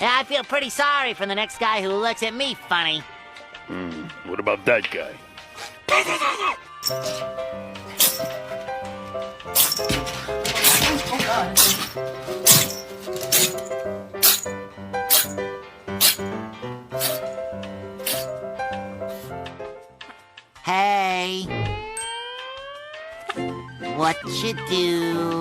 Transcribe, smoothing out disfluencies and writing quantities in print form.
Yeah, I feel pretty sorry for the next guy who looks at me funny. What about that guy? Oh, God. Hey. What you do?